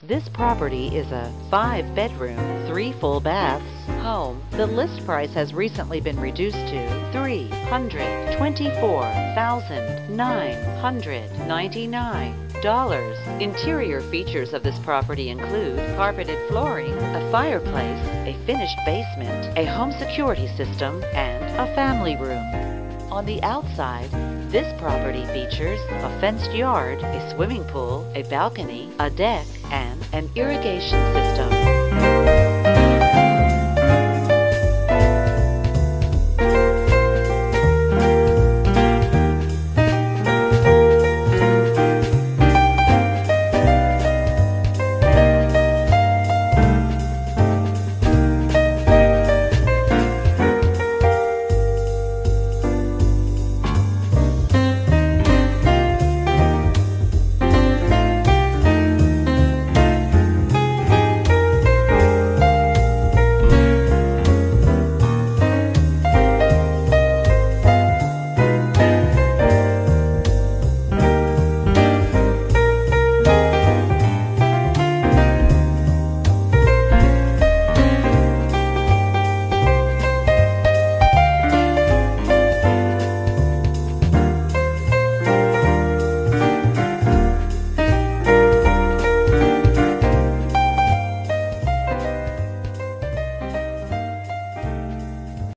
This property is a 5-bedroom, 3 full baths home. The list price has recently been reduced to $324,999. Interior features of this property include carpeted flooring, a fireplace, a finished basement, a home security system, and a family room. On the outside, this property features a fenced yard, a swimming pool, a balcony, a deck, and an irrigation system.